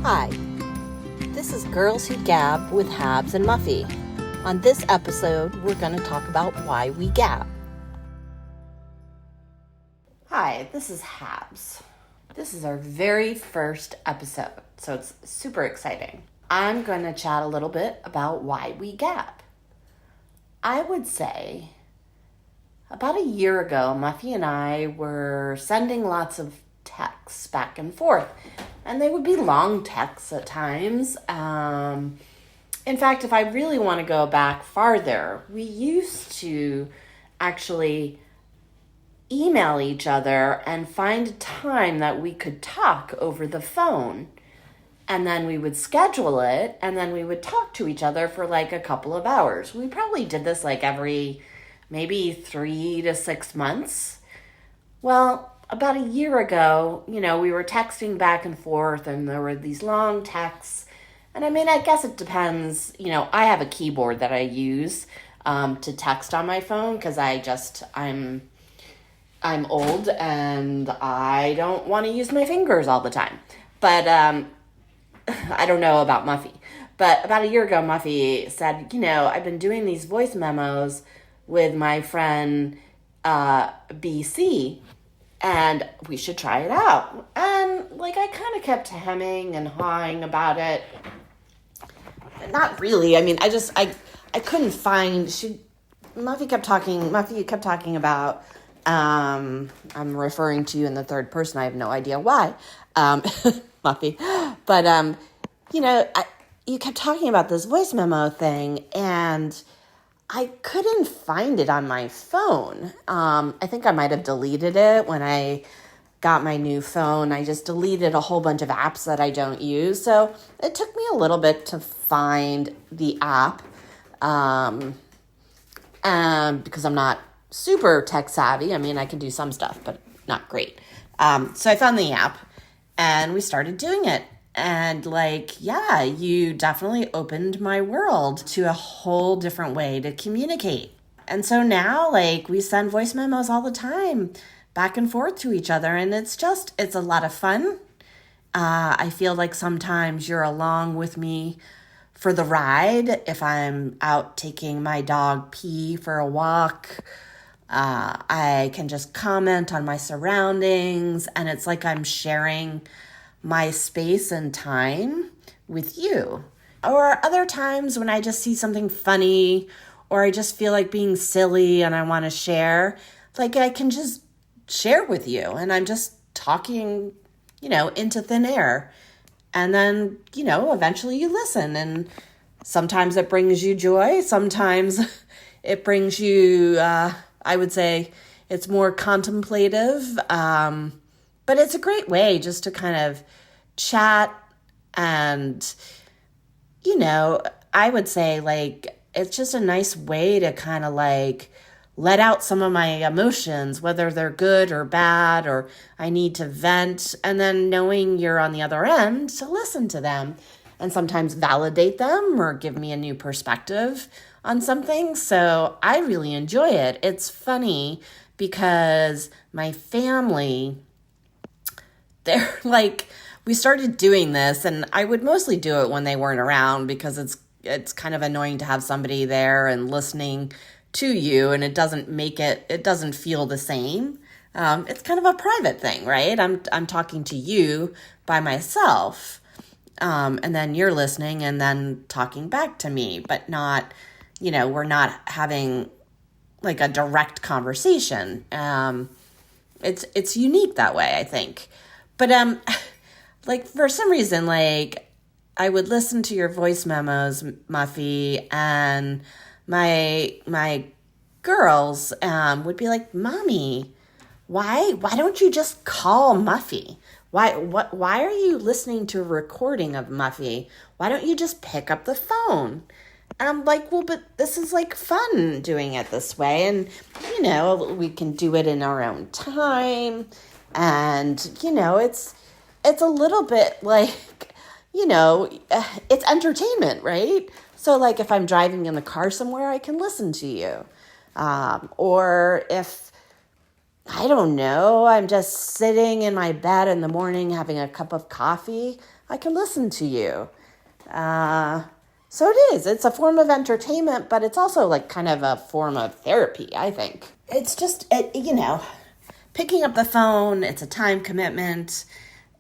Hi, this is Girls Who Gab with Habs and Muffy. On this episode, we're going to talk about why we gab. Hi, this is Habs. This is our very first episode, so it's super exciting. I'm going to chat a little bit about why we gab. I would say about a year ago, Muffy and I were sending lots of texts back and forth. And they would be long texts at times. In fact, if I really want to go back farther, we used to actually email each other and find a time that we could talk over the phone. And then we would schedule it, and then we would talk to each other for like a couple of hours. We probably did this like every maybe 3 to 6 months. Well, about a year ago, we were texting back and forth and there were these long texts. And I mean, I guess it depends. I have a keyboard that I use to text on my phone because I'm old and I don't want to use my fingers all the time. But I don't know about Muffy. But about a year ago, Muffy said, I've been doing these voice memos with my friend BC. And we should try it out. And, I kind of kept hemming and hawing about it. Not really. I mean, I couldn't find... Muffy kept talking about... I'm referring to you in the third person. I have no idea why. Muffy. But, you kept talking about this voice memo thing, and I couldn't find it on my phone. I think I might have deleted it when I got my new phone. I just deleted a whole bunch of apps that I don't use. So it took me a little bit to find the app because I'm not super tech savvy. I mean, I can do some stuff, but not great. So I found the app and we started doing it. And you definitely opened my world to a whole different way to communicate. And so now, we send voice memos all the time back and forth to each other. And it's a lot of fun. I feel like sometimes you're along with me for the ride. If I'm out taking my dog Pea for a walk, I can just comment on my surroundings. And it's like I'm sharing my space and time with you. Or other times when I just see something funny or I just feel like being silly and I want to share, I can just share with you and I'm just talking, into thin air. And then, eventually you listen and sometimes it brings you joy. Sometimes it brings you, I would say it's more contemplative. But it's a great way just to kind of chat and, I would say it's just a nice way to kind of let out some of my emotions, whether they're good or bad, or I need to vent, and then knowing you're on the other end to listen to them and sometimes validate them or give me a new perspective on something. So I really enjoy it. It's funny because my family... They're we started doing this, and I would mostly do it when they weren't around because it's kind of annoying to have somebody there and listening to you, and it doesn't feel the same. It's kind of a private thing, right? I'm talking to you by myself, and then you're listening and then talking back to me, but not, we're not having a direct conversation. It's unique that way, I think. But, for some reason, I would listen to your voice memos, Muffy, and my girls would be like, Mommy, why don't you just call Muffy? Why are you listening to a recording of Muffy? Why don't you just pick up the phone? And I'm like, well, but this is fun doing it this way. And, we can do it in our own time. And, it's a little bit it's entertainment, right? So if I'm driving in the car somewhere, I can listen to you. Or if I don't know, I'm just sitting in my bed in the morning having a cup of coffee. I can listen to you. So it is. It's a form of entertainment, but it's also like kind of a form of therapy, I think. It's just, picking up the phone, it's a time commitment.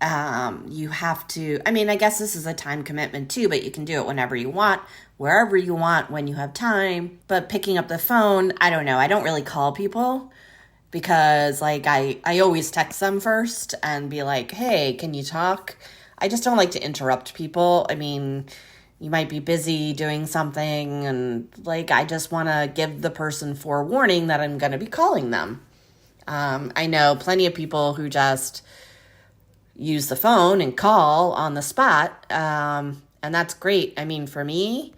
You have to, I guess this is a time commitment too, but you can do it whenever you want, wherever you want, when you have time. But picking up the phone, I don't know. I don't really call people because I always text them first and be like, hey, can you talk? I just don't like to interrupt people. You might be busy doing something and I just want to give the person forewarning that I'm going to be calling them. I know plenty of people who just use the phone and call on the spot. And that's great. For me,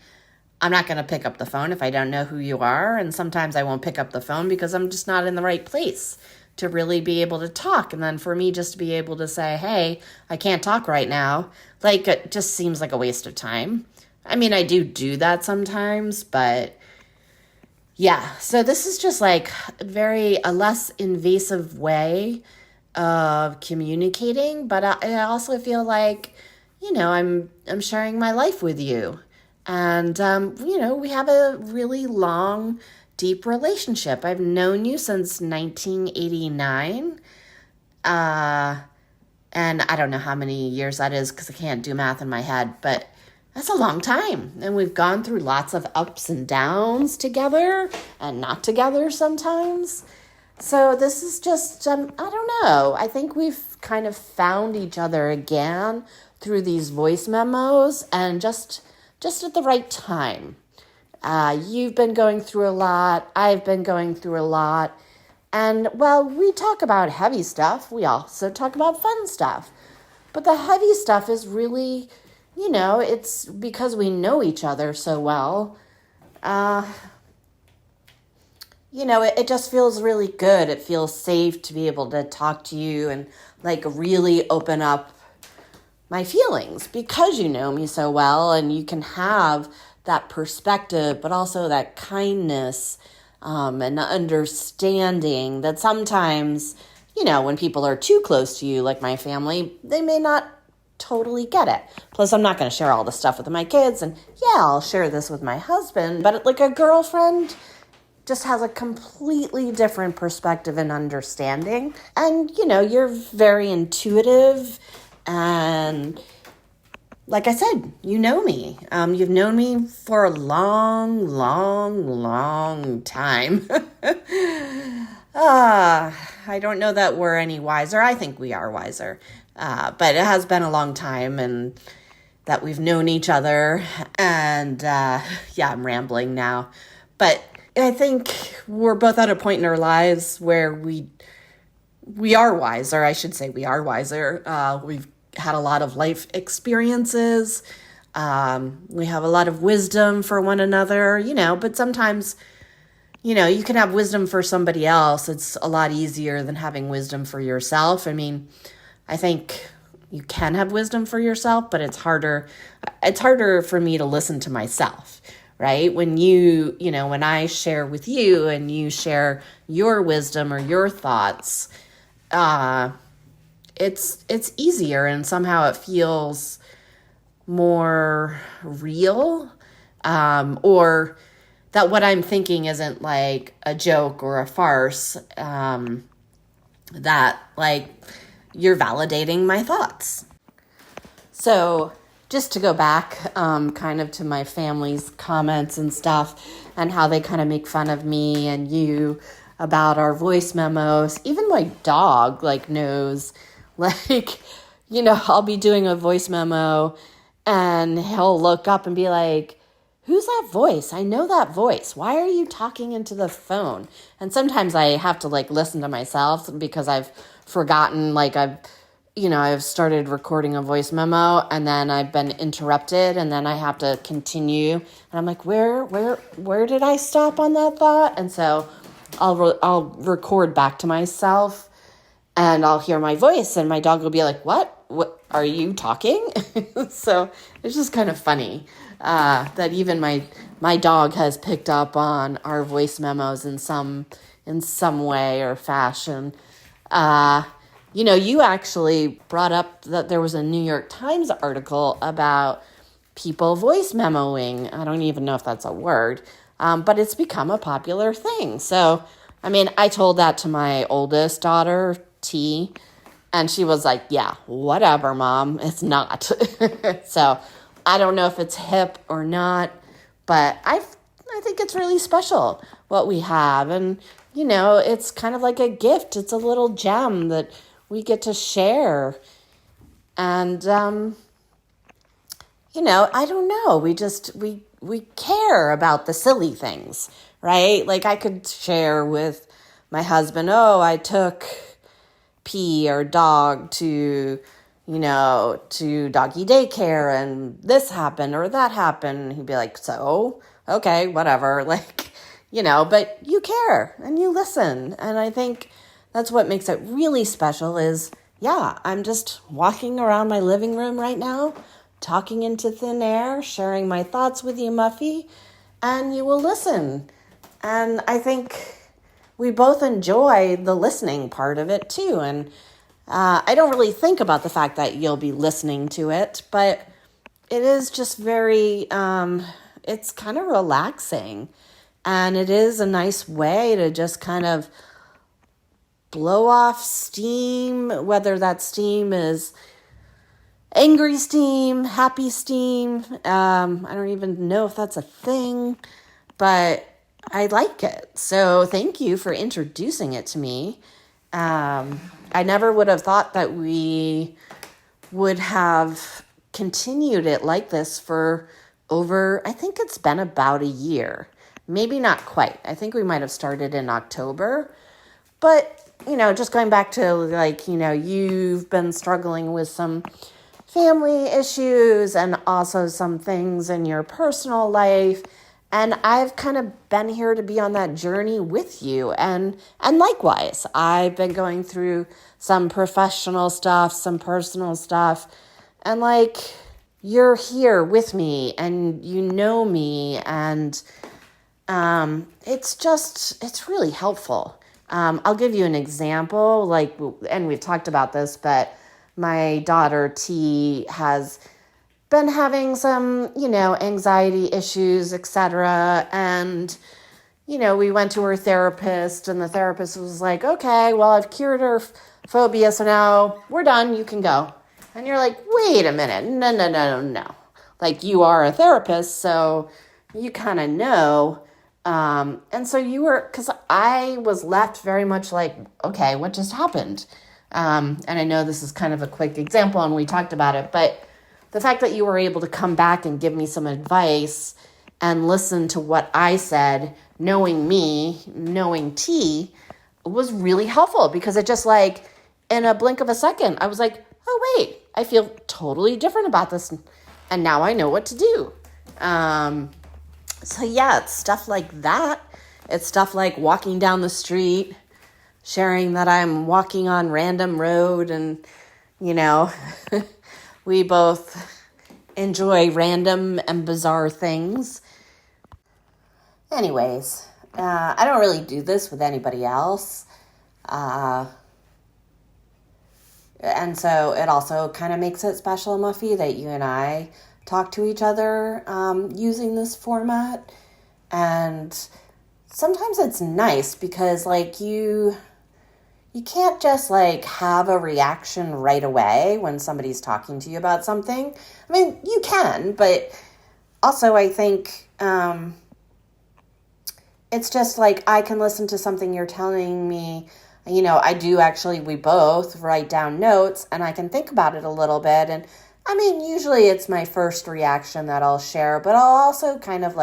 I'm not going to pick up the phone if I don't know who you are. And sometimes I won't pick up the phone because I'm just not in the right place to really be able to talk. And then for me just to be able to say, hey, I can't talk right now, it just seems like a waste of time. I do that sometimes, but yeah. So this is just a less invasive way of communicating, but I also feel like, I'm sharing my life with you. And, we have a really long, deep relationship. I've known you since 1989. And I don't know how many years that is because I can't do math in my head, but that's a long time. And we've gone through lots of ups and downs together and not together sometimes. So this is just, I don't know. I think we've kind of found each other again through these voice memos and just at the right time. You've been going through a lot. I've been going through a lot. And while we talk about heavy stuff, we also talk about fun stuff. But the heavy stuff is really, it's because we know each other so well. It just feels really good. It feels safe to be able to talk to you and really open up my feelings because you know me so well and you can have that perspective, but also that kindness and understanding that sometimes, when people are too close to you, like my family, they may not totally get it. Plus, I'm not going to share all the stuff with my kids. And yeah, I'll share this with my husband. But a girlfriend just has a completely different perspective and understanding. And, you're very intuitive. And like I said, you know me. You've known me for a long, long, long time. I don't know that we're any wiser. I think we are wiser. But it has been a long time and that we've known each other. And I'm rambling now. But I think we're both at a point in our lives where we are wiser. I should say we are wiser. We've had a lot of life experiences. We have a lot of wisdom for one another, but sometimes, you can have wisdom for somebody else. It's a lot easier than having wisdom for yourself. I think you can have wisdom for yourself, but it's harder for me to listen to myself, right? When when I share with you and you share your wisdom or your thoughts, it's easier and somehow it feels more real, or that what I'm thinking isn't like a joke or a farce, that you're validating my thoughts. So just to go back kind of to my family's comments and stuff and how they kind of make fun of me and you about our voice memos. Even my dog knows, I'll be doing a voice memo and he'll look up and be like, who's that voice? I know that voice. Why are you talking into the phone? And sometimes I have to listen to myself because I've forgotten, I've started recording a voice memo and then I've been interrupted and then I have to continue. And I'm like, where did I stop on that thought? And so I'll record back to myself and I'll hear my voice and my dog will be like, what are you talking? So it's just kind of funny that even my dog has picked up on our voice memos in some way or fashion. You actually brought up that there was a New York Times article about people voice memoing. I don't even know if that's a word, but it's become a popular thing. So, I told that to my oldest daughter, T, and she was like, yeah, whatever, Mom. It's not. So I don't know if it's hip or not, but I think it's really special what we have. And, it's kind of like a gift. It's a little gem that we get to share. And, I don't know. We care about the silly things, right? Like I could share with my husband, oh, I took P or dog to doggy daycare and this happened or that happened. He'd be like, so, okay, whatever. But you care and you listen. And I think that's what makes it really special is, yeah, I'm just walking around my living room right now, talking into thin air, sharing my thoughts with you, Muffy, and you will listen. And I think we both enjoy the listening part of it too. And I don't really think about the fact that you'll be listening to it, but it is just very, it's kind of relaxing. And it is a nice way to just kind of blow off steam, whether that steam is angry steam, happy steam. I don't even know if that's a thing, but I like it. So thank you for introducing it to me. I never would have thought that we would have continued it like this for over, I think it's been about a year. Maybe not quite. I think we might have started in October. But, just going back to you've been struggling with some family issues and also some things in your personal life. And I've kind of been here to be on that journey with you. And likewise, I've been going through some professional stuff, some personal stuff. And you're here with me and you know me. And it's really helpful. I'll give you an example, and we've talked about this, but my daughter T has been having some, anxiety issues, etc. And, we went to her therapist and the therapist was like, okay, well, I've cured her phobia. So now we're done. You can go. And you're like, wait a minute. No. You are a therapist. So you kind of know. And so because I was left very much like, okay, what just happened? And I know this is kind of a quick example and we talked about it, but the fact that you were able to come back and give me some advice and listen to what I said, knowing me, knowing T, was really helpful because it just in a blink of a second, I was like, oh, wait, I feel totally different about this. And now I know what to do. So yeah, it's stuff like that. It's stuff like walking down the street, sharing that I'm walking on random road and, we both enjoy random and bizarre things. Anyways, I don't really do this with anybody else. And so it also kind of makes it special, Muffy, that you and I talk to each other using this format. And sometimes it's nice because you can't just have a reaction right away when somebody's talking to you about something. You can, but also I think it's just I can listen to something you're telling me. I do actually, we both write down notes and I can think about it a little bit. And usually it's my first reaction that I'll share, but I'll also kind of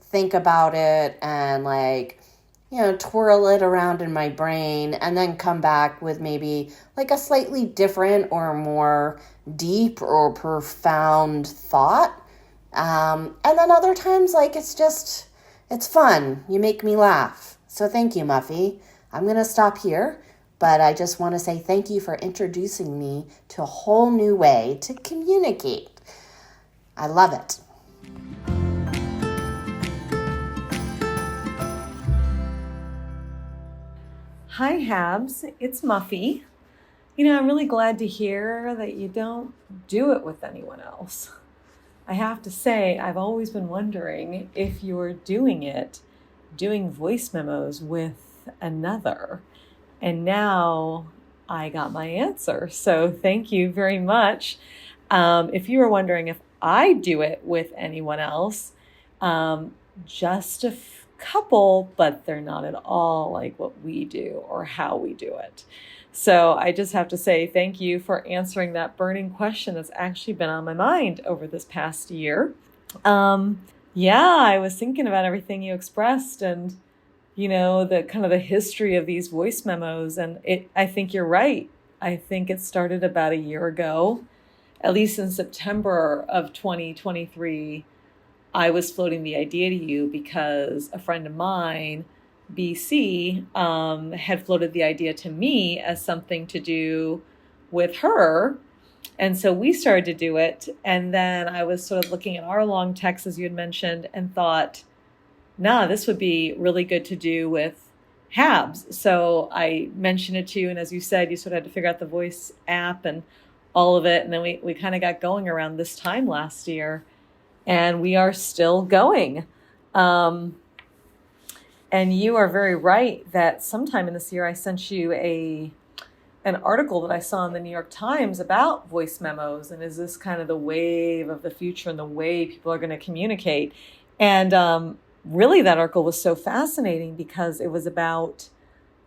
think about it and twirl it around in my brain and then come back with maybe a slightly different or more deep or profound thought. And then other times, it's fun. You make me laugh. So thank you, Muffy. I'm going to stop here, but I just want to say thank you for introducing me to a whole new way to communicate. I love it. Hi, Habs. It's Muffy. I'm really glad to hear that you don't do it with anyone else. I have to say, I've always been wondering if you're doing voice memos with another. And now I got my answer. So thank you very much. If you were wondering if I do it with anyone else, um, just couple, but they're not at all like what we do or how we do it. So I just have to say thank you for answering that burning question that's actually been on my mind over this past year. Yeah, I was thinking about everything you expressed and the kind of the history of these voice memos. And I think you're right. I think it started about a year ago, at least in September of 2023. I was floating the idea to you because a friend of mine, BC, had floated the idea to me as something to do with her. And so we started to do it. And then I was sort of looking at our long text, as you had mentioned, and thought, nah, this would be really good to do with Habs. So I mentioned it to you. And as you said, you sort of had to figure out the voice app and all of it. And then we kind of got going around this time last year. And we are still going. And you are very right that sometime in this year I sent you an article that I saw in the New York Times about voice memos. And is this kind of the wave of the future and the way people are going to communicate? And really that article was so fascinating because it was about,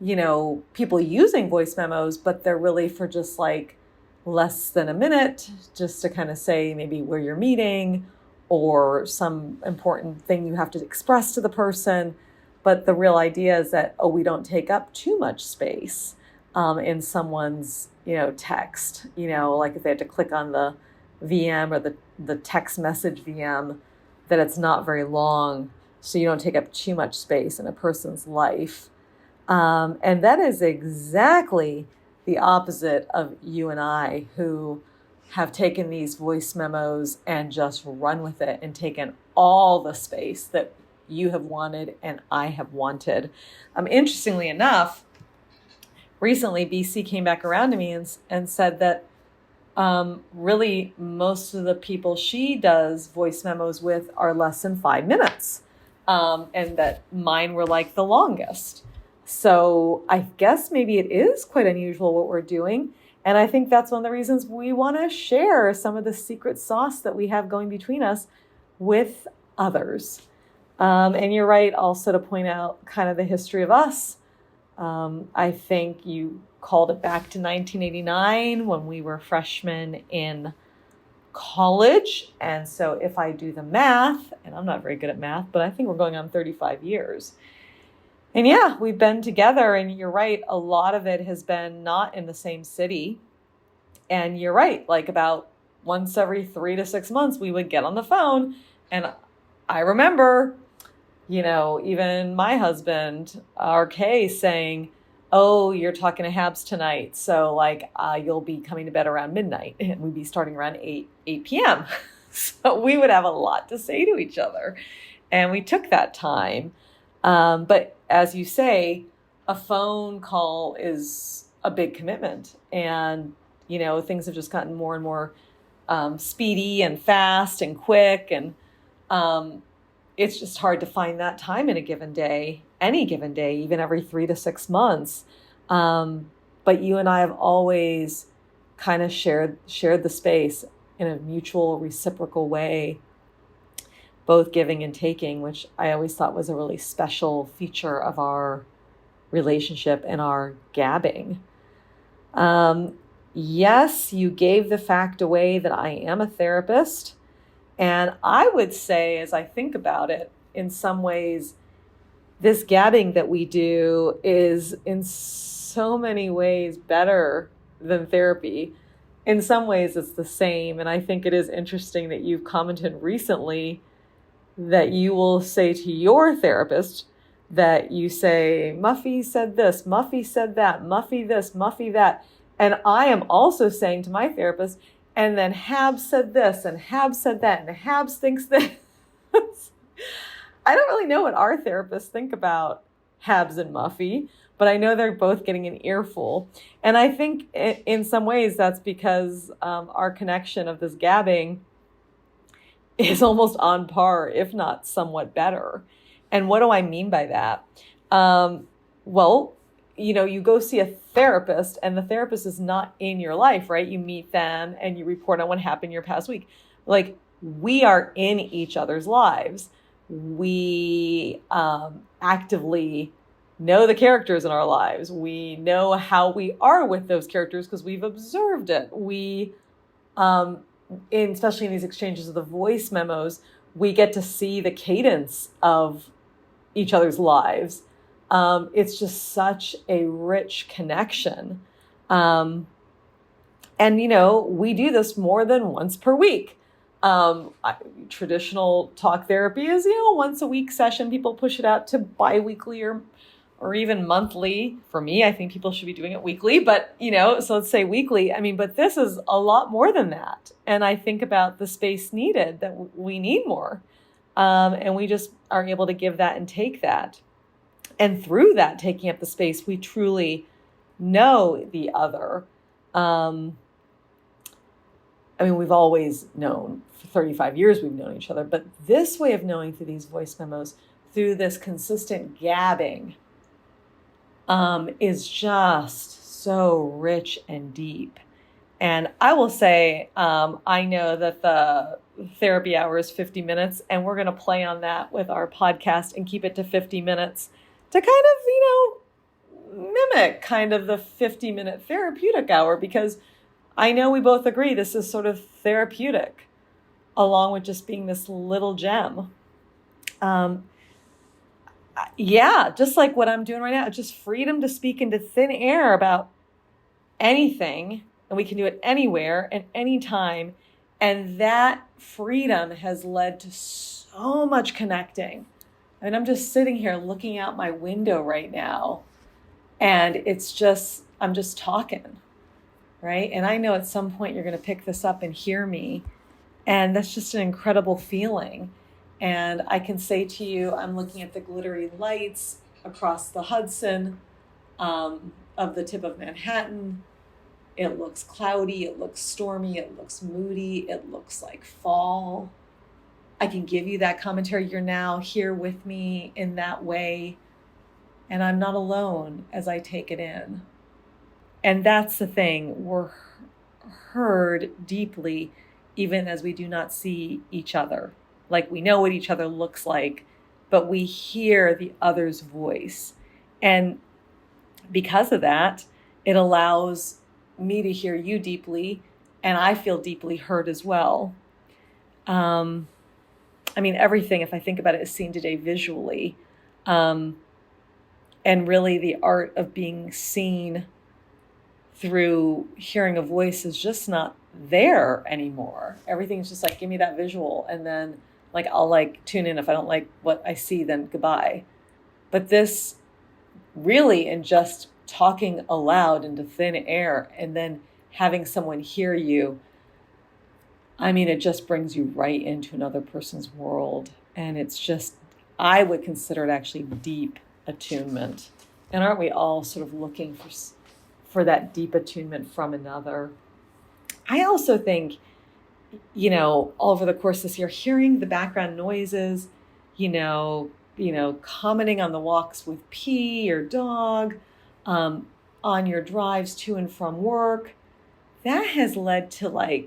people using voice memos, but they're really for just like less than a minute, just to kind of say maybe where you're meeting or some important thing you have to express to the person. But the real idea is that, we don't take up too much space in someone's, text, like if they have to click on the VM or the text message VM, that it's not very long. So you don't take up too much space in a person's life. And that is exactly the opposite of you and I, who have taken these voice memos and just run with it and taken all the space that you have wanted and I have wanted. Interestingly enough, recently BC came back around to me and said that really most of the people she does voice memos with are less than 5 minutes, and that mine were like the longest. So I guess maybe it is quite unusual what we're doing. And I think that's one of the reasons we want to share some of the secret sauce that we have going between us with others. And you're right also to point out kind of the history of us. I think you called it back to 1989 when we were freshmen in college. And so if I do the math, and I'm not very good at math, but I think we're going on 35 years. And yeah, we've been together, and you're right, a lot of it has been not in the same city. And you're right, like about once every 3 to 6 months, we would get on the phone. And I remember, even my husband, RK, saying, oh, you're talking to Habs tonight. So like, you'll be coming to bed around midnight, and we'd be starting around 8 p.m. So we would have a lot to say to each other. And we took that time. But as you say, a phone call is a big commitment. And, things have just gotten more and more speedy and fast and quick. And it's just hard to find that time in a given day, any given day, even every 3 to 6 months. But you and I have always kind of shared the space in a mutual, reciprocal way, both giving and taking, which I always thought was a really special feature of our relationship and our gabbing. Yes, you gave the fact away that I am a therapist. And I would say, as I think about it, in some ways, this gabbing that we do is in so many ways better than therapy. In some ways, it's the same. And I think it is interesting that you've commented recently that you will say to your therapist that you say, Muffy said this, Muffy said that, Muffy this, Muffy that. And I am also saying to my therapist, and then Habs said this, and Habs said that, and Habs thinks this. I don't really know what our therapists think about Habs and Muffy, but I know they're both getting an earful. And I think in some ways that's because our connection of this gabbing is almost on par, if not somewhat better. And what do I mean by that? Well, you go see a therapist and the therapist is not in your life, right? You meet them and you report on what happened your past week. Like, we are in each other's lives. We actively know the characters in our lives. We know how we are with those characters because we've observed it. We, especially in these exchanges of the voice memos, we get to see the cadence of each other's lives. It's just such a rich connection. And, we do this more than once per week. Traditional talk therapy is, once a week session. People push it out to bi-weekly or even monthly. For me, I think people should be doing it weekly, but, so let's say weekly. But this is a lot more than that. And I think about the space needed, that we need more. And we just are able to give that and take that. And through that, taking up the space, we truly know the other. We've always known, for 35 years we've known each other, but this way of knowing through these voice memos, through this consistent gabbing, is just so rich and deep. And I will say, I know that the therapy hour is 50 minutes, and we're going to play on that with our podcast and keep it to 50 minutes to kind of, mimic kind of the 50-minute therapeutic hour, because I know we both agree this is sort of therapeutic, along with just being this little gem. Just like what I'm doing right now, just freedom to speak into thin air about anything, and we can do it anywhere and anytime. And that freedom has led to so much connecting. I'm just sitting here looking out my window right now, and I'm just talking, right? And I know at some point you're going to pick this up and hear me, and that's just an incredible feeling. And I can say to you, I'm looking at the glittery lights across the Hudson, of the tip of Manhattan. It looks cloudy, it looks stormy, it looks moody, it looks like fall. I can give you that commentary. You're now here with me in that way. And I'm not alone as I take it in. And that's the thing. We're heard deeply, even as we do not see each other. Like, we know what each other looks like, but we hear the other's voice. And because of that, it allows me to hear you deeply, and I feel deeply heard as well. Everything, if I think about it, is seen today visually. And really the art of being seen through hearing a voice is just not there anymore. Everything's just like, give me that visual. And then I'll tune in. If I don't like what I see, then goodbye. But this really, in just talking aloud into thin air and then having someone hear you, it just brings you right into another person's world. And it's just, I would consider it actually deep attunement. And aren't we all sort of looking for that deep attunement from another? I also think, all over the course of this year, hearing the background noises, commenting on the walks with P, your dog, on your drives to and from work, that has led to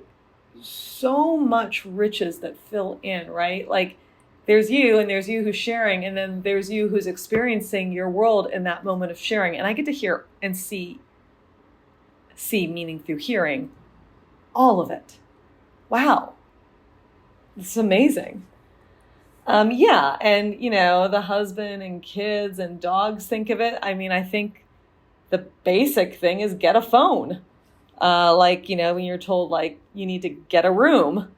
so much riches that fill in, right? There's you and there's you who's sharing, and then there's you who's experiencing your world in that moment of sharing. And I get to hear and see meaning through hearing, all of it. Wow. This is amazing. And the husband and kids and dogs think of it. I think the basic thing is get a phone. When you're told you need to get a room.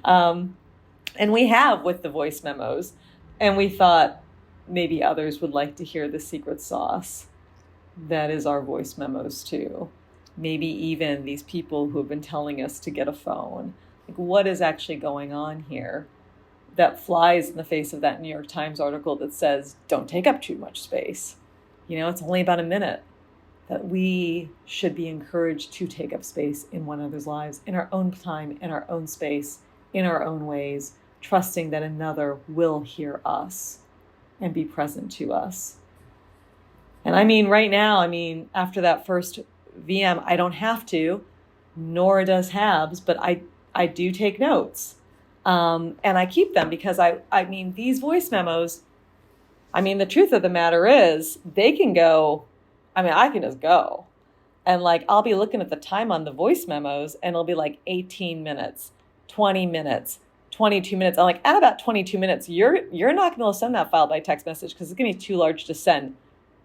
And we have with the voice memos, and we thought maybe others would like to hear the secret sauce. That is our voice memos too. Maybe even these people who have been telling us to get a phone. What is actually going on here that flies in the face of that New York Times article that says, don't take up too much space? it's only about a minute, that we should be encouraged to take up space in one another's lives, in our own time, in our own space, in our own ways, trusting that another will hear us and be present to us. And right now, after that first VM, I don't have to, nor does Habs, but I do take notes. And I keep them because these voice memos, the truth of the matter is they can go, I can just go. And I'll be looking at the time on the voice memos and it'll be 18 minutes, 20 minutes, 22 minutes. I'm at about 22 minutes, you're not going to send that file by text message because it's going to be too large to send.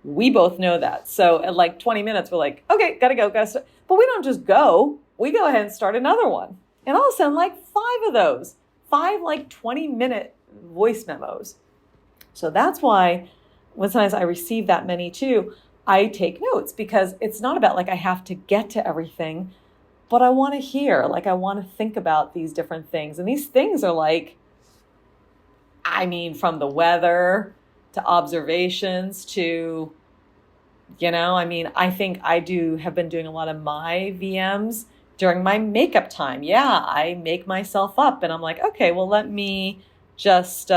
We both know that. So at 20 minutes, we're okay, gotta go, gotta start. But we don't just go. We go ahead and start another one. And I'll send 5 of those, 5 20-minute voice memos. So that's why when sometimes I receive that many too, I take notes, because it's not about I have to get to everything, but I want to hear, I want to think about these different things. And these things are from the weather to observations to, I think I have been doing a lot of my VMs during my makeup time. Yeah, I make myself up and I'm okay, well, let me just,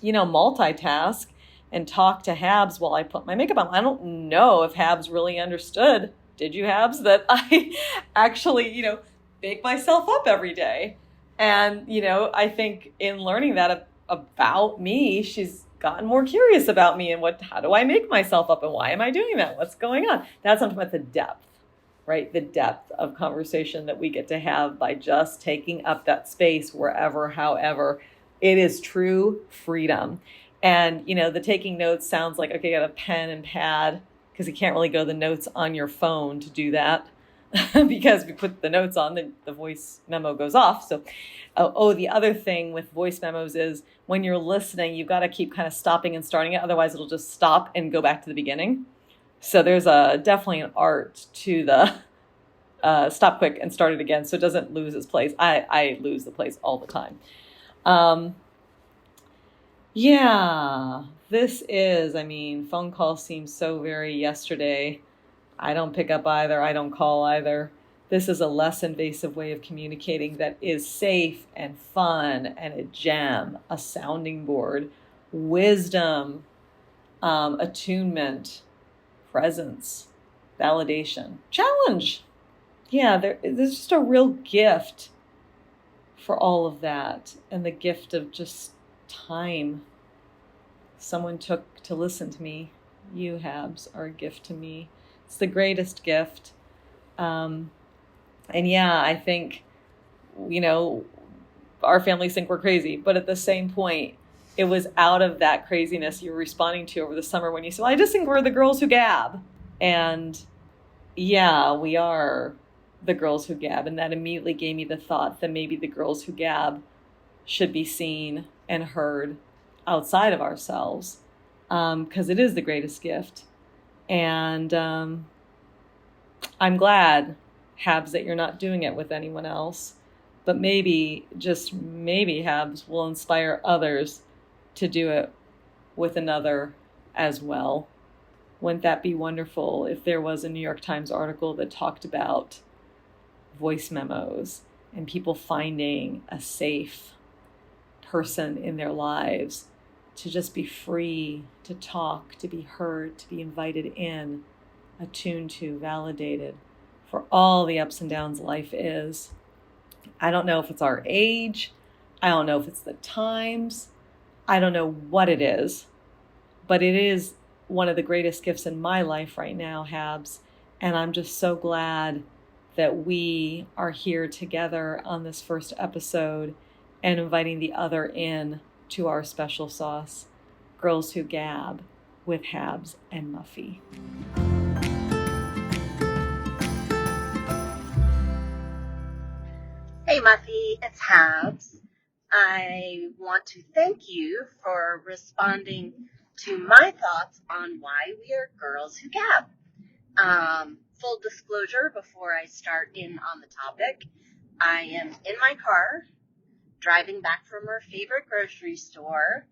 multitask and talk to Habs while I put my makeup on. I don't know if Habs really understood, did you, Habs, that I actually, make myself up every day. And, I think in learning that about me, she's gotten more curious about me and how do I make myself up and why am I doing that? What's going on? That's something about the depth, right? The depth of conversation that we get to have by just taking up that space wherever, however. It is true freedom. And, the taking notes sounds like, okay, you got a pen and pad, because you can't really go the notes on your phone to do that. Because we put the notes on, the voice memo goes off. So, the other thing with voice memos is when you're listening, you've got to keep kind of stopping and starting it. Otherwise, it'll just stop and go back to the beginning. So there's definitely an art to the stop quick and start it again, so it doesn't lose its place. I lose the place all the time. Yeah, this is, phone calls seem so very yesterday. I don't pick up either. I don't call either. This is a less invasive way of communicating that is safe and fun and a gem, a sounding board, wisdom, attunement, presence, validation, challenge. Yeah, there's just a real gift for all of that. And the gift of just time. Someone took to listen to me. You, Habs, are a gift to me. It's the greatest gift. And yeah, I think, our families think we're crazy, but at the same point, it was out of that craziness you were responding to over the summer when you said, well, I just think we're the girls who gab. And yeah, we are the girls who gab. And that immediately gave me the thought that maybe the girls who gab should be seen and heard outside of ourselves, because it is the greatest gift. And I'm glad, Habs, that you're not doing it with anyone else, but maybe, just maybe, Habs will inspire others to do it with another as well. Wouldn't that be wonderful if there was a New York Times article that talked about voice memos and people finding a safe person in their lives to just be free to talk, to be heard, to be invited in, attuned to, validated for all the ups and downs life is. I don't know if it's our age. I don't know if it's the times. I don't know what it is, but it is one of the greatest gifts in my life right now, Habs. And I'm just so glad that we are here together on this first episode and inviting the other in to our special sauce, Girls Who Gab, with Habs and Muffy. Hey Muffy, it's Habs. I want to thank you for responding to my thoughts on why we are Girls Who Gab. Full disclosure before I start in on the topic, I am in my car driving back from our favorite grocery store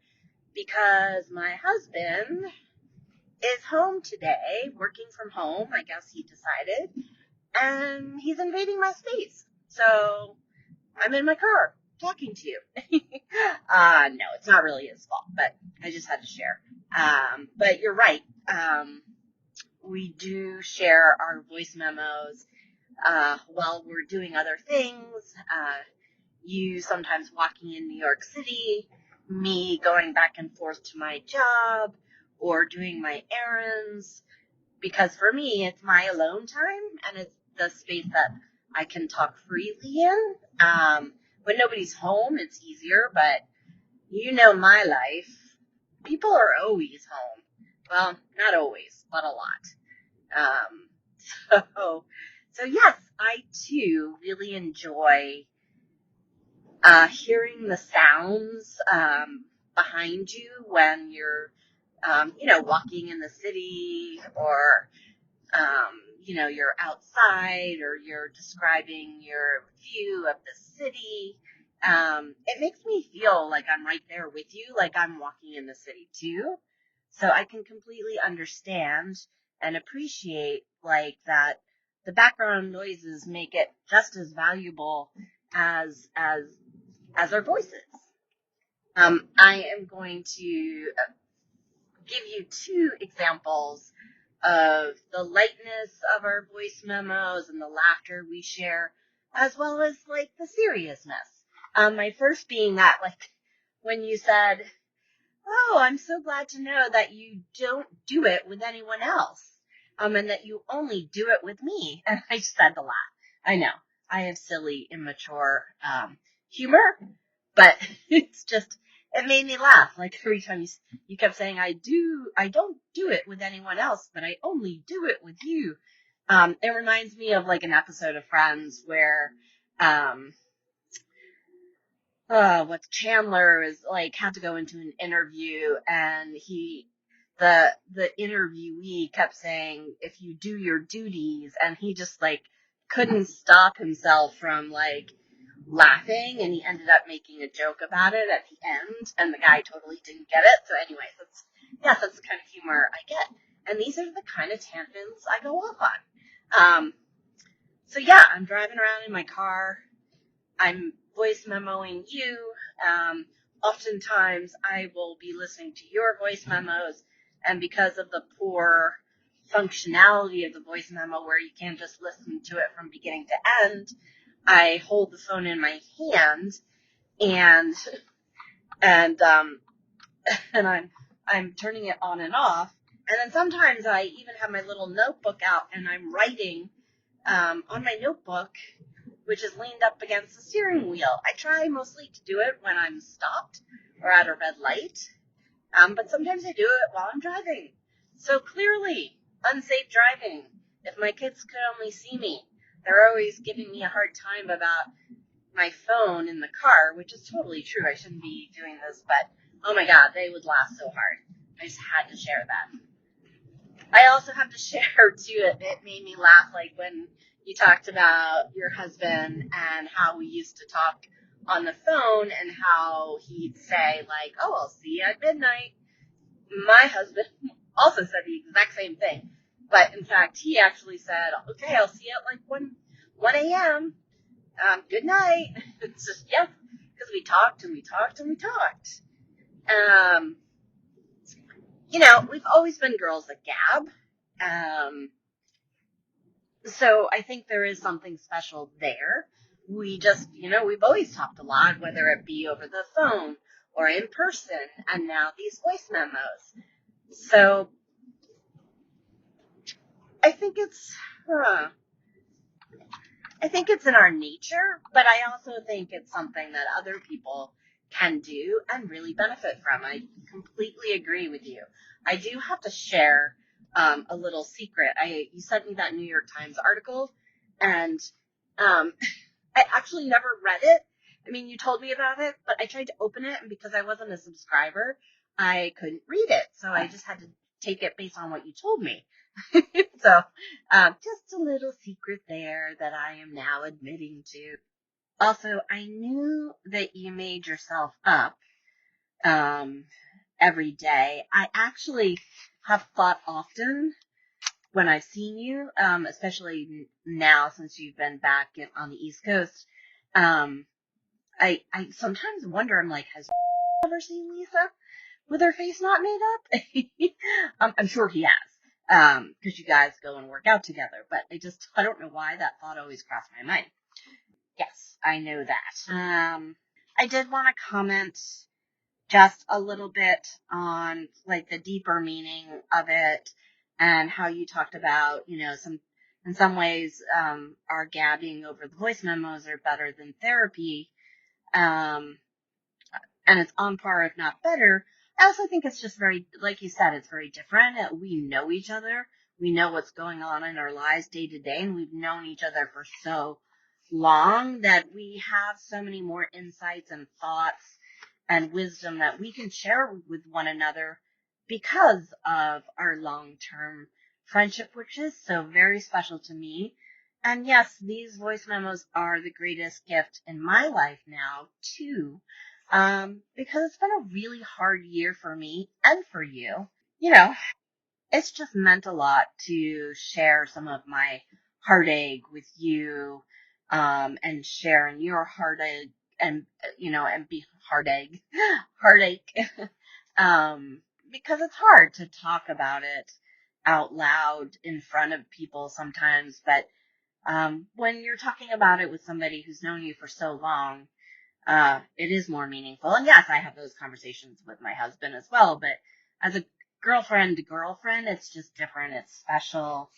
because my husband is home today, working from home, I guess he decided, and he's invading my space. So I'm in my car talking to you. No, it's not really his fault, but I just had to share. But you're right. We do share our voice memos while we're doing other things. You sometimes walking in New York City, me going back and forth to my job or doing my errands. Because for me, it's my alone time and it's the space that I can talk freely in. When nobody's home, it's easier, but you know my life. People are always home. Well, not always, but a lot. So yes, I too really enjoy hearing the sounds behind you when you're, walking in the city or you're outside or you're describing your view of the city. It makes me feel like I'm right there with you, like I'm walking in the city too. So I can completely understand and appreciate like that the background noises make it just as valuable as our voices. I am going to give you two examples of the lightness of our voice memos and the laughter we share, as well as like the seriousness. My first being that like when you said, "Oh, I'm so glad to know that you don't do it with anyone else, and that you only do it with me." And I just had to laugh. I know I have silly, immature humor, but it made me laugh. Like every time you kept saying, I don't do it with anyone else, but I only do it with you. It reminds me of like an episode of Friends where, what Chandler is like had to go into an interview and the interviewee kept saying, if you do your duties, and he just like couldn't stop himself from like laughing, and he ended up making a joke about it at the end, and the guy totally didn't get it. So anyways, that's the kind of humor I get. And these are the kind of tangents I go off on. So yeah, I'm driving around in my car. I'm voice memoing you. Oftentimes I will be listening to your voice memos, and because of the poor functionality of the voice memo where you can't just listen to it from beginning to end, I hold the phone in my hand and and I'm turning it on and off. And then sometimes I even have my little notebook out and I'm writing on my notebook, which is leaned up against the steering wheel. I try mostly to do it when I'm stopped or at a red light, but sometimes I do it while I'm driving. So clearly, unsafe driving. If my kids could only see me, they're always giving me a hard time about my phone in the car, which is totally true. I shouldn't be doing this, but oh my God, they would laugh so hard. I just had to share that. I also have to share too, it made me laugh like when you talked about your husband and how we used to talk on the phone and how he'd say like, "Oh, I'll see you at midnight." My husband also said the exact same thing. But in fact, he actually said, "Okay, I'll see you at like 1 a.m. Good night." It's just, yeah, because we talked and we talked and we talked. We've always been girls at Gab. So I think there is something special there. We just, we've always talked a lot, whether it be over the phone or in person, and now these voice memos. So I think it's in our nature, but I also think it's something that other people can do and really benefit from. I completely agree with you. I do have to share a little secret. You sent me that New York Times article, and um, I actually never read it. I mean, you told me about it, but I tried to open it, and because I wasn't a subscriber, I couldn't read it. So I just had to take it based on what you told me. So, just a little secret there that I am now admitting to. Also, I knew that you made yourself up, um, every day. I actually have thought often when I've seen you, especially now since you've been back on the East Coast. Um, I sometimes wonder, I'm like, has ever seen Lisa with her face not made up? I'm sure he has, because you guys go and work out together. But I don't know why that thought always crossed my mind. Yes, I know that. I did want to comment just a little bit on like the deeper meaning of it and how you talked about, in some ways, our gabbing over the voice memos are better than therapy. Um, and it's on par, if not better. I also think it's just very, like you said, it's very different. We know each other. We know what's going on in our lives day to day, and we've known each other for so long that we have so many more insights and thoughts and wisdom that we can share with one another because of our long-term friendship, which is so very special to me. And yes, these voice memos are the greatest gift in my life now, too, because it's been a really hard year for me and for you. You know, it's just meant a lot to share some of my heartache with you, and sharing your heartache and, and be heartache, heartache, um, because it's hard to talk about it out loud in front of people sometimes, but, when you're talking about it with somebody who's known you for so long, it is more meaningful. And yes, I have those conversations with my husband as well, but as a girlfriend to girlfriend, it's just different. It's special.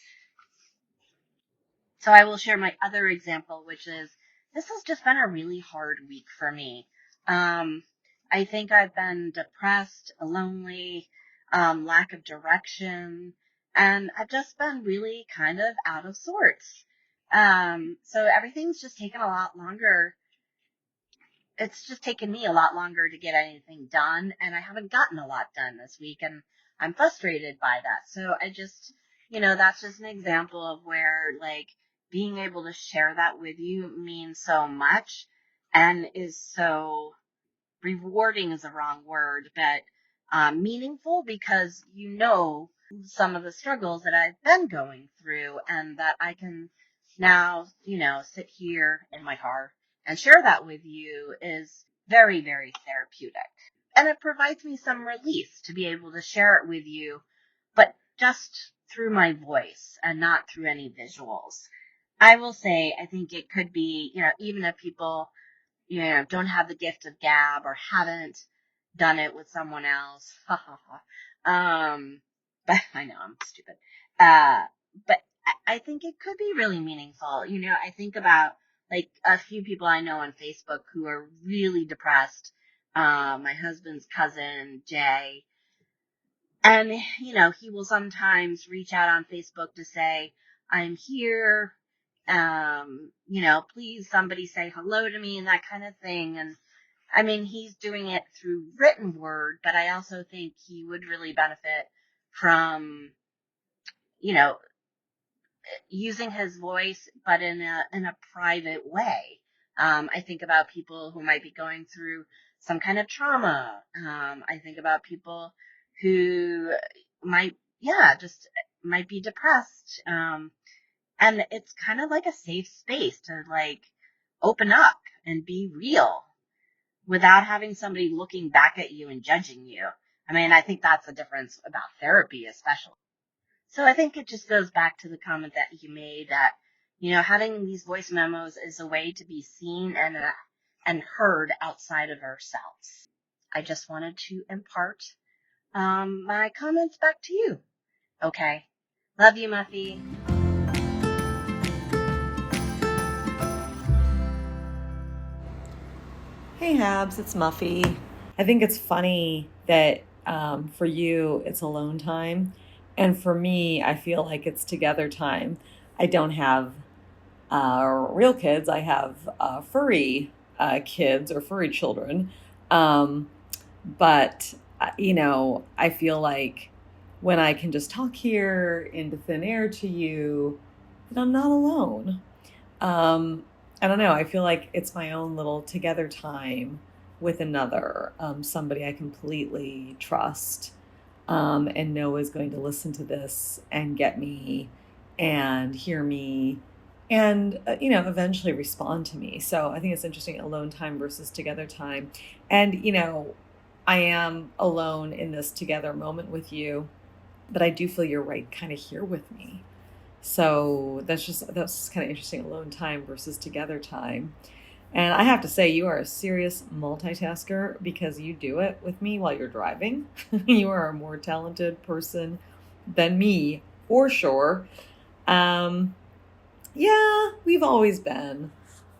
So I will share my other example, which is this has just been a really hard week for me. Um, I think I've been depressed, lonely, lack of direction, and I've just been really kind of out of sorts. So everything's just taken a lot longer. It's just taken me a lot longer to get anything done, and I haven't gotten a lot done this week, and I'm frustrated by that. So that's just an example of where, like, being able to share that with you means so much and is so rewarding is the wrong word, but meaningful, because some of the struggles that I've been going through, and that I can now, sit here in my car and share that with you is very, very therapeutic. And it provides me some release to be able to share it with you, but just through my voice and not through any visuals. I will say, I think it could be, even if people don't have the gift of gab or haven't done it with someone else. Ha ha ha. But I know I'm stupid. But I think it could be really meaningful. I think about like a few people I know on Facebook who are really depressed. My husband's cousin, Jay, and, he will sometimes reach out on Facebook to say, I'm here. Please somebody say hello to me and that kind of thing. And I mean, he's doing it through written word, but I also think he would really benefit from, you know, using his voice, but in a private way. I think about people who might be going through some kind of trauma. I think about people who might, just might be depressed. And it's kind of like a safe space to like open up and be real without having somebody looking back at you and judging you. I mean, I think that's the difference about therapy, especially. So I think it just goes back to the comment that you made that, having these voice memos is a way to be seen and heard outside of ourselves. I just wanted to impart my comments back to you. Okay. Love you, Muffy. Hey Habs, it's Muffy. I think it's funny that for you it's alone time, and for me I feel like it's together time. I don't have real kids. I have furry kids or furry children, um, but I feel like when I can just talk here into thin air to you, that I'm not alone. um, I don't know. I feel like it's my own little together time with another, somebody I completely trust, and know is going to listen to this and get me and hear me and, eventually respond to me. So I think it's interesting, alone time versus together time. And, I am alone in this together moment with you, but I do feel you're right kind of here with me. So that's kind of interesting, alone time versus together time. And I have to say, you are a serious multitasker because you do it with me while you're driving. You are a more talented person than me, for sure. Yeah, we've always been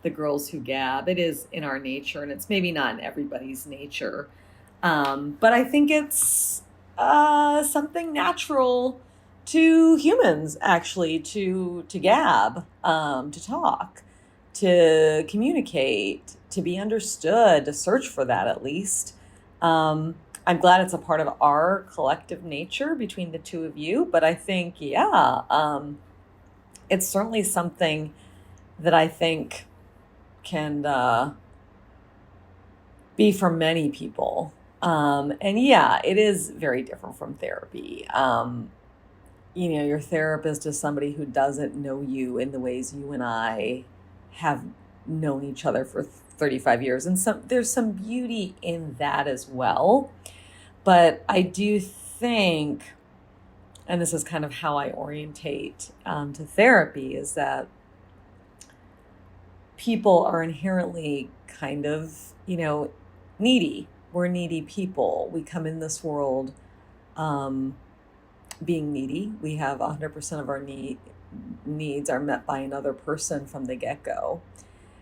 the girls who gab. It is in our nature, and it's maybe not in everybody's nature. But I think it's something natural to humans, actually, to gab, to talk, to communicate, to be understood, to search for that at least. I'm glad it's a part of our collective nature between the two of you, but I think, it's certainly something that I think can be for many people. And yeah, it is very different from therapy. Your therapist is somebody who doesn't know you in the ways you and I have known each other for 35 years. And there's some beauty in that as well. But I do think, and this is kind of how I orientate to therapy, is that people are inherently kind of, needy. We're needy people. We come in this world being needy. We have 100% of our needs are met by another person from the get-go.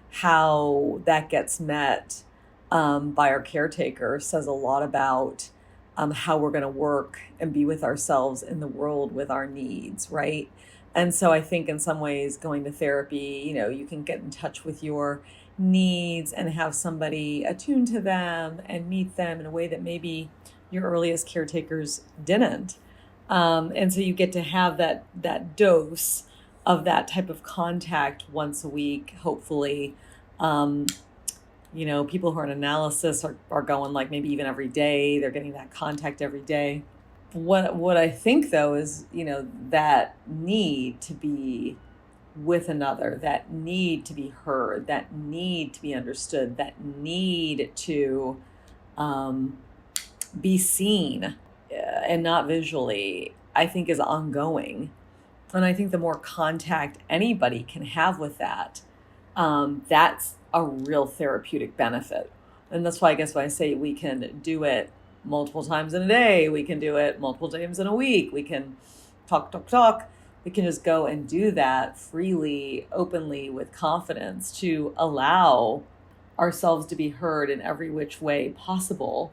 How that gets met by our caretaker says a lot about how we're going to work and be with ourselves in the world with our needs, right? And so I think in some ways going to therapy, you can get in touch with your needs and have somebody attune to them and meet them in a way that maybe your earliest caretakers didn't. And so you get to have that dose of that type of contact once a week, hopefully. People who are in analysis are going like maybe even every day. They're getting that contact every day. What I think though is, that need to be with another, that need to be heard, that need to be understood, that need to be seen and not visually, I think is ongoing. And I think the more contact anybody can have with that, that's a real therapeutic benefit. And that's why I guess when I say we can do it multiple times in a day, we can do it multiple times in a week, we can talk. We can just go and do that freely, openly, with confidence to allow ourselves to be heard in every which way possible.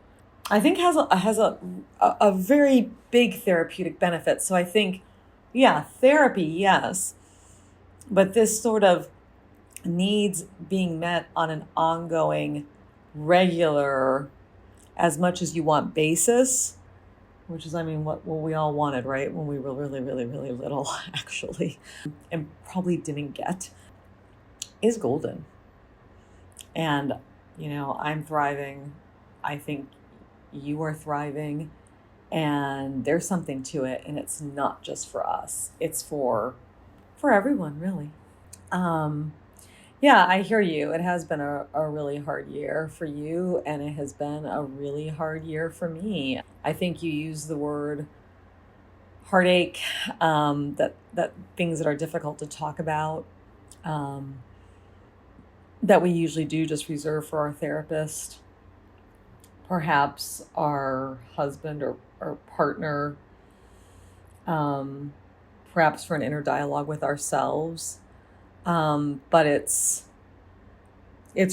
I think has a very big therapeutic benefit. So I think, therapy, yes, but this sort of needs being met on an ongoing, regular, as much as you want basis, which is, what we all wanted, right? When we were really, really, really little, actually, and probably didn't get, is golden. And, I'm thriving. I think you are thriving. And there's something to it. And it's not just for us. It's for everyone, really. Yeah, I hear you. It has been a really hard year for you, and it has been a really hard year for me. I think you use the word heartache, that things that are difficult to talk about, that we usually do just reserve for our therapist, perhaps our husband or partner, perhaps for an inner dialogue with ourselves. But it's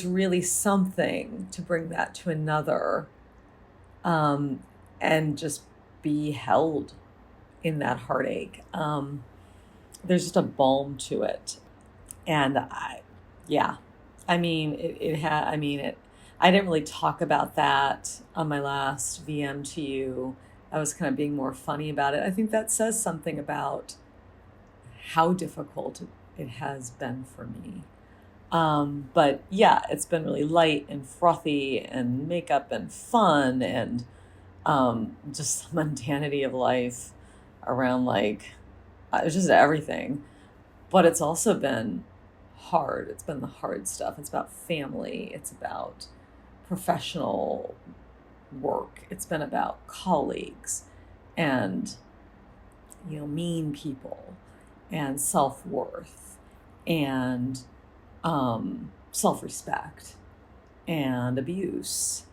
really something to bring that to another, and just be held in that heartache. There's just a balm to it. And I didn't really talk about that on my last VM to you. I was kind of being more funny about it. I think that says something about how difficult it has been for me. But yeah, it's been really light and frothy and makeup and fun and just the mundanity of life around like just everything. But it's also been hard. It's been the hard stuff. It's about family. It's about professional work. It's been about colleagues and, mean people and self-worth and self-respect and abuse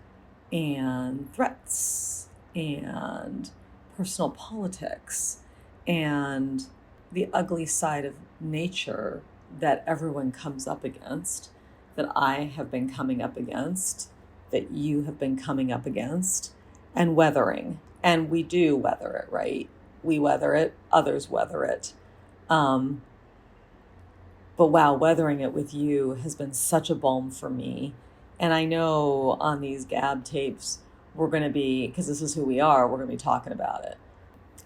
and threats and personal politics and the ugly side of nature that everyone comes up against, that I have been coming up against, that you have been coming up against, and weathering. And we do weather it, right? We weather it, others weather it. But wow, weathering it with you has been such a balm for me. And I know on these Gab tapes, we're going to be, because this is who we are, we're going to be talking about it.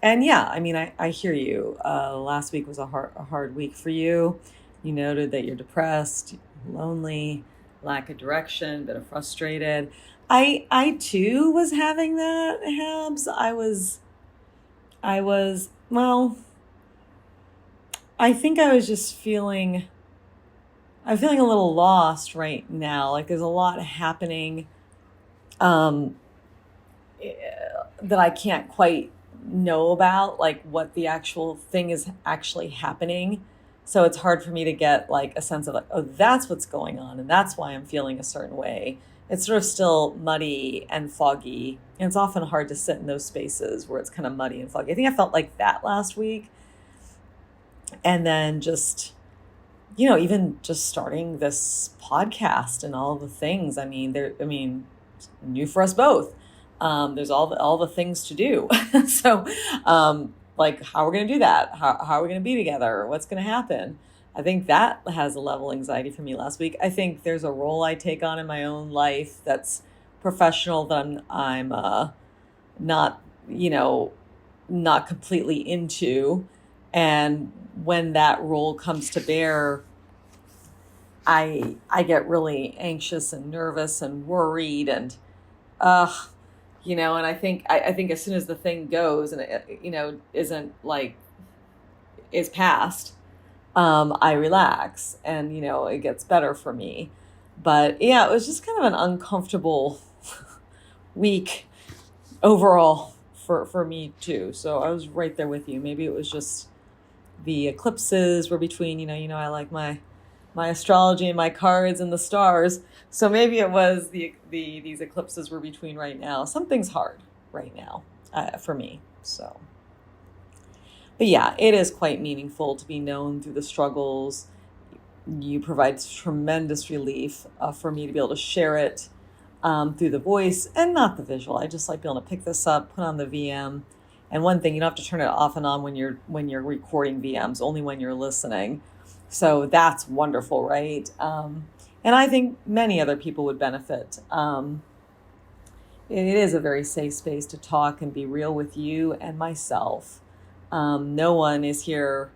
And yeah, I mean, I hear you. Last week was a hard week for you. You noted that you're depressed, lonely, lack of direction, bit of frustrated. I too was having that, Habs. Well, I think I was just I'm feeling a little lost right now. Like there's a lot happening that I can't quite know about, like what the actual thing is actually happening. So it's hard for me to get like a sense of like, oh, that's what's going on. And that's why I'm feeling a certain way. It's sort of still muddy and foggy. And it's often hard to sit in those spaces where it's kind of muddy and foggy. I think I felt like that last week. And then just, even just starting this podcast and all the things. I mean, new for us both. There's all the things to do. So, like how we're going to do that, how are we going to be together, what's going to happen. I think that has a level of anxiety for me last week. I think there's a role I take on in my own life that's professional that I'm not, not completely into. And when that role comes to bear, I get really anxious and nervous and worried and, and I think as soon as the thing goes and it, isn't like is past, I relax and, it gets better for me. But yeah, it was just kind of an uncomfortable week overall for me too. So I was right there with you. Maybe it was just the eclipses were between, I like my astrology and my cards and the stars. So maybe it was these eclipses were between right now. Something's hard right now for me. So, but yeah, it is quite meaningful to be known through the struggles. You provide tremendous relief for me to be able to share it through the voice and not the visual. I just like being able to pick this up, put on the VM. And one thing, you don't have to turn it off and on when you're recording VMs, only when you're listening. So that's wonderful, right? And I think many other people would benefit. It is a very safe space to talk and be real with you and myself. No one is here,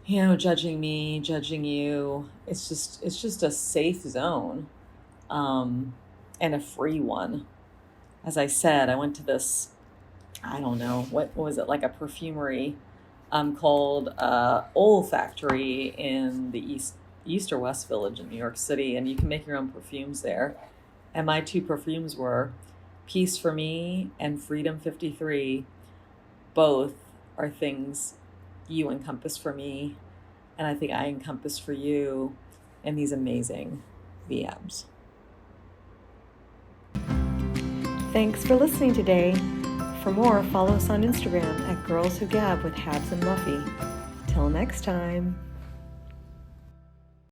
judging me, judging you. It's just a safe zone, and a free one. As I said, I went to this, I don't know, what was it, like a perfumery called Olfactory in the East or West Village in New York City, and you can make your own perfumes there. And my two perfumes were Peace for Me and Freedom 53. Both are things you encompass for me, and I think I encompass for you in these amazing VMs. Thanks for listening today. For more, follow us on Instagram at Girls Who Gab with Habs and Muffy. Till next time.